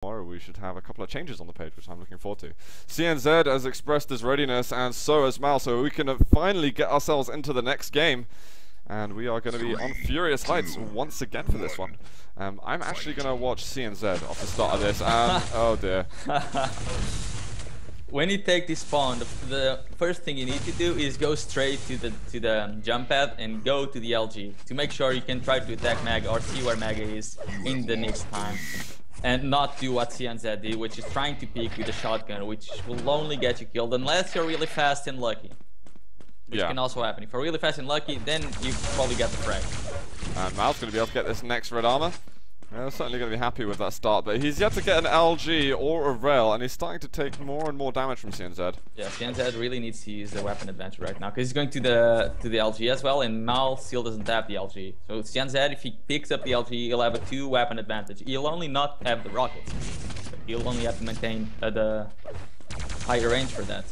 tomorrow we should have a couple of changes on the page, which I'm looking forward to. CNZ has expressed his readiness, and so has Mal, so we can finally get ourselves into the next game. And we are going to be on furious heights once again for this one. I'm actually going to watch CNZ off the start of this, and oh dear. When you take this spawn, the first thing you need to do is go straight to the jump pad and go to the LG to make sure you can try to attack Mega or see where Mega is in the next time. And not do what CNZ did, which is trying to peek with a shotgun, which will only get you killed unless you're really fast and lucky. Which can also happen. If you're really fast and lucky, then you probably get the frag. And Mal's going to be able to get this next red armor. Yeah, certainly going to be happy with that start, but he's yet to get an LG or a rail, and he's starting to take more and more damage from CNZ. Yeah, CNZ really needs to use the weapon advantage right now, because he's going to the LG as well, and Mal still doesn't have the LG. So CNZ, if he picks up the LG, he'll have a 2-weapon advantage. He'll only not have the rockets. He'll only have to maintain the higher range for that.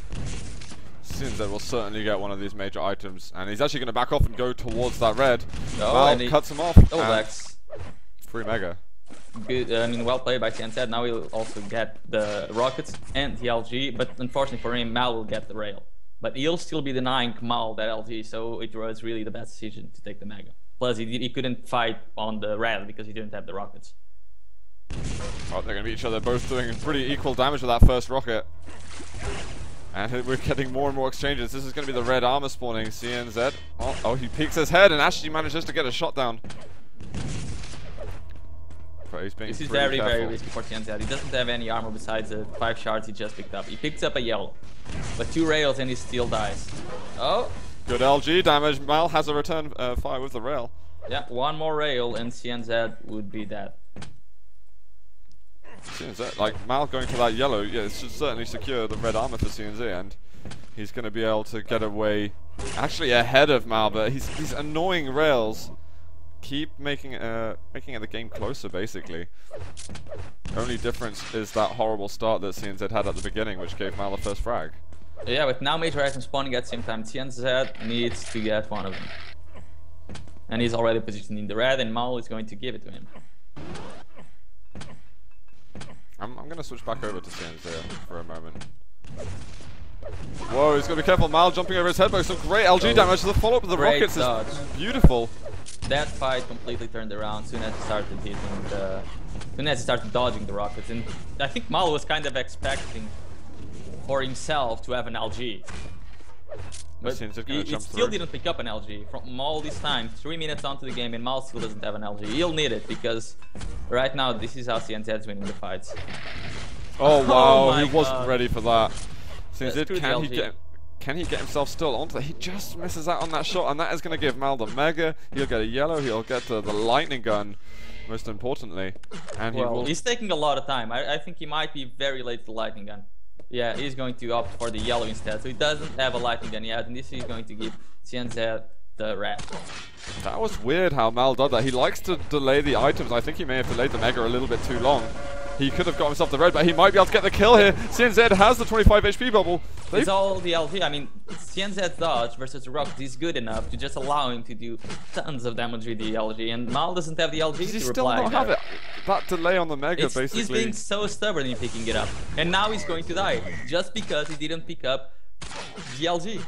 CNZ will certainly get one of these major items, and he's actually going to back off and go towards that red. Oh, Mal cuts him off. Free Mega. Good, I mean, well played by CNZ. Now he'll also get the rockets and the LG, but unfortunately for him, Mal will get the rail. But he'll still be denying Mal that LG, so it was really the best decision to take the Mega. Plus, he couldn't fight on the rail because he didn't have the rockets. Oh, they're going to be each other, both doing pretty equal damage with that first rocket. And we're getting more and more exchanges. This is going to be the red armor spawning. CNZ. Oh, he peeks his head and actually manages to get a shot down. This is very risky for CNZ. He doesn't have any armor besides the 5 shards he just picked up. He picks up a yellow, but 2 rails and he still dies. Oh! Good LG damage. Mal has a return fire with the rail. Yeah, 1 more rail and CNZ would be dead. CNZ, like Mal going for that yellow, yeah, it should certainly secure the red armor for CNZ, and he's going to be able to get away actually ahead of Mal, but these annoying rails keep making it the game closer, basically. Only difference is that horrible start that CNZ had at the beginning, which gave Mal the first frag. Yeah, but now major items spawning at the same time. CNZ needs to get one of them. And he's already positioned in the red, and Mal is going to give it to him. I'm going to switch back over to CNZ for a moment. Whoa, he's got to be careful. Mal jumping over his head, but some great LG damage. The follow-up with the rockets is beautiful. That fight completely turned around soon as he started hitting soon as he started dodging the rockets, and I think Mal was kind of expecting for himself to have an LG, but he still didn't pick up an LG from all this time. 3 minutes onto the game, and Mal still doesn't have an LG. He'll need it because right now this is how CNZ is winning the fights. Oh wow, he wasn't ready for that. CNZ, can he get himself still onto that? He just misses out on that shot, and that is going to give Mal the Mega. He'll get a yellow, he'll get the lightning gun, most importantly. And he's taking a lot of time. I think he might be very late to the lightning gun. Yeah, he's going to opt for the yellow instead, so he doesn't have a lightning gun yet, and this is going to give CNZ the red. That was weird how Mal did that. He likes to delay the items. I think he may have delayed the Mega a little bit too long. He could have got himself the red, but he might be able to get the kill here. CNZ has the 25 HP bubble. It's all the LG. I mean, CNZ's dodge versus the rocket is good enough to just allow him to do tons of damage with the LG, and Mal doesn't have the LG to reply. Does he still not have it? That delay on the Mega, basically. He's being so stubborn in picking it up, and now he's going to die just because he didn't pick up the LG.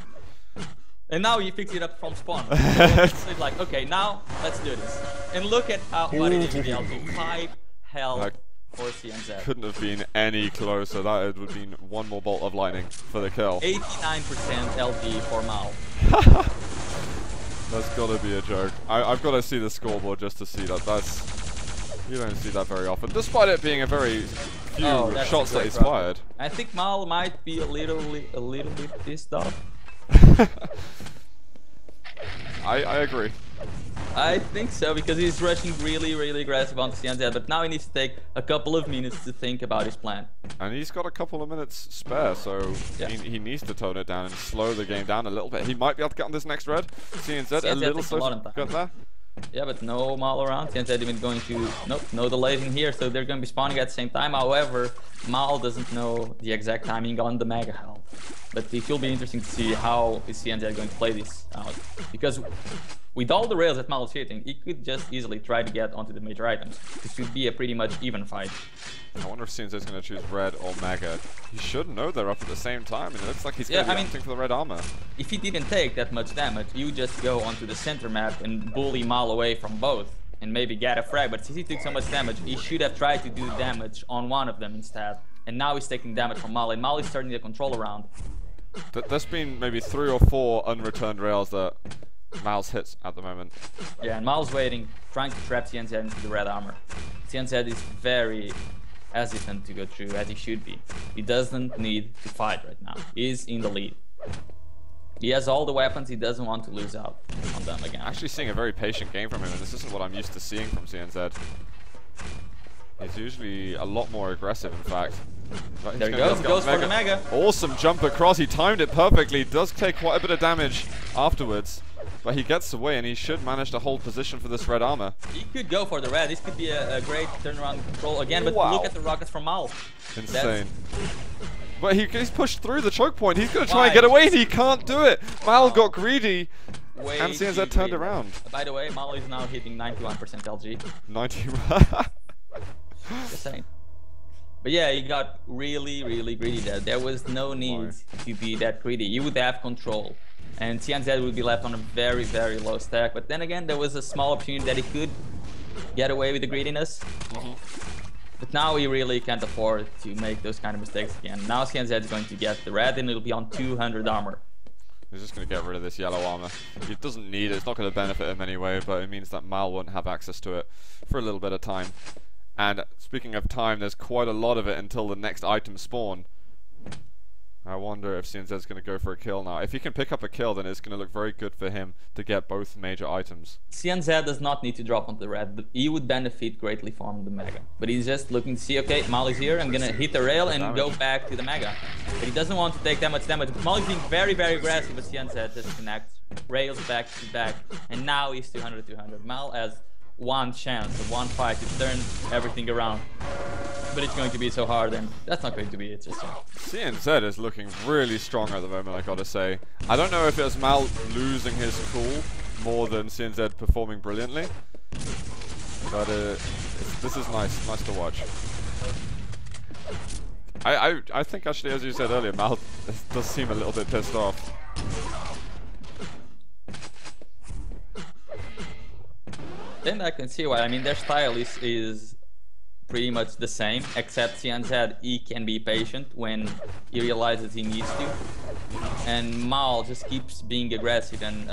And now he picks it up from spawn. So it's like, okay, now let's do this. And look at what he did with the LG. 5 health. For CNZ. Couldn't have been any closer. That would have been 1 more bolt of lightning for the kill. 89% LP for Mal. That's got to be a joke. I've got to see the scoreboard just to see that. You don't see that very often, despite it being a very few shots that he's fired. I think Mal might be a little bit pissed off. I agree. I think so, because he's rushing really aggressive onto CNZ, but now he needs to take a couple of minutes to think about his plan. And he's got a couple of minutes spare, so he needs to tone it down and slow the game down a little bit. He might be able to get on this next red. CNZ a little slow to get there. Yeah, but no Mal around. CNZ even going to... Nope, no delays in here, so they're going to be spawning at the same time. However, Mal doesn't know the exact timing on the Mega health. But it will be interesting to see how is CNZ going to play this out. Because with all the rails that Mal is hitting, he could just easily try to get onto the major items. This should be a pretty much even fight. I wonder if CNZ is going to choose red or mega. He should know they're up at the same time, and it looks like he's going to be hunting for the red armor. If he didn't take that much damage, you just go onto the center map and bully Mal away from both, and maybe get a frag. But since he took so much damage, he should have tried to do damage on one of them instead. And now he's taking damage from Mal, and Mal is turning the control around. There's been maybe 3 or 4 unreturned rails that Mal's hits at the moment. Yeah, and Mal's waiting, trying to trap CNZ into the red armor. CNZ is very hesitant to go through, as he should be. He doesn't need to fight right now. He's in the lead. He has all the weapons, he doesn't want to lose out on them again. Actually seeing a very patient game from him, and this isn't what I'm used to seeing from CNZ. He's usually a lot more aggressive, in fact. There he goes for the mega. Awesome jump across, he timed it perfectly, does take quite a bit of damage afterwards. But he gets away, and he should manage to hold position for this red armor. He could go for the red. This could be a great turnaround control again, but look at the rockets from Mal. Insane. But he's pushed through the choke point. He's going to try and get away, and he can't do it. Mal got greedy, and CNZ turned around. By the way, Mal is now hitting 91% LG. 90. Just saying. But yeah, he got really, really greedy there. There was no need to be that greedy. You would have control. And CNZ would be left on a very, very low stack. But then again, there was a small opportunity that he could get away with the greediness. But now he really can't afford to make those kind of mistakes again. Now CNZ is going to get the red, and it'll be on 200 armor. He's just going to get rid of this yellow armor. He doesn't need it. It's not going to benefit him anyway, but it means that Mal won't have access to it for a little bit of time. And speaking of time, there's quite a lot of it until the next item spawn. I wonder if CNZ is going to go for a kill now. If he can pick up a kill, then it's going to look very good for him to get both major items. CNZ does not need to drop onto the red. He would benefit greatly from the mega. But he's just looking to see, okay, Mal is here, I'm going to hit the rail and go back to the mega. But he doesn't want to take that much damage. Mal is being very, very aggressive, but CNZ just connects rails back to back. And now he's 200-200. Mal has one chance of one fight to turn everything around. But it's going to be so hard, and that's not going to be it. Just CNZ is looking really strong at the moment, I gotta say. I don't know if it's Mal losing his cool more than CNZ performing brilliantly, but this is nice to watch. I think actually, as you said earlier, Mal does seem a little bit pissed off. Then I can see why. I mean, their style is pretty much the same, except CNZ, he can be patient when he realizes he needs to. And Mal just keeps being aggressive and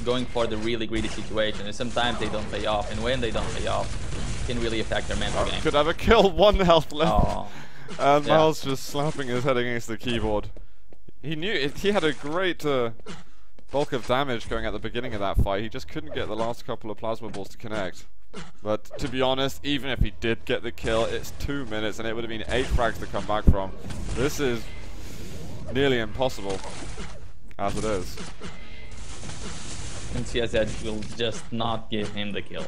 going for the really greedy situation. And sometimes they don't pay off, and when they don't pay off, it can really affect their mental game. Could have a kill, 1 health left. Oh. And Mal's just slapping his head against the keyboard. He knew he had a great bulk of damage going at the beginning of that fight. He just couldn't get the last couple of plasma balls to connect. But to be honest, even if he did get the kill, it's 2 minutes and it would have been 8 frags to come back from. This is nearly impossible, as it is. And CSZ will just not give him the kill.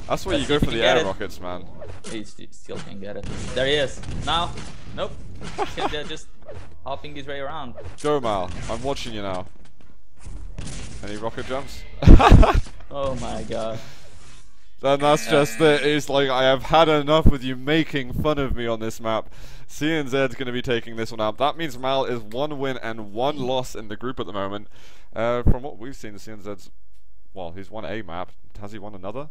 That's where you go for the air rockets, man. He still can't get it. There he is. Now, nope. They're just hopping his way around. Go, Mal. I'm watching you now. Any rocket jumps? Oh my god. Then that's just it. It's like, I have had enough with you making fun of me on this map. CNZ's going to be taking this one out. That means Mal is 1 win and 1 loss in the group at the moment. From what we've seen, CNZ's, well, he's won a map. Has he won another?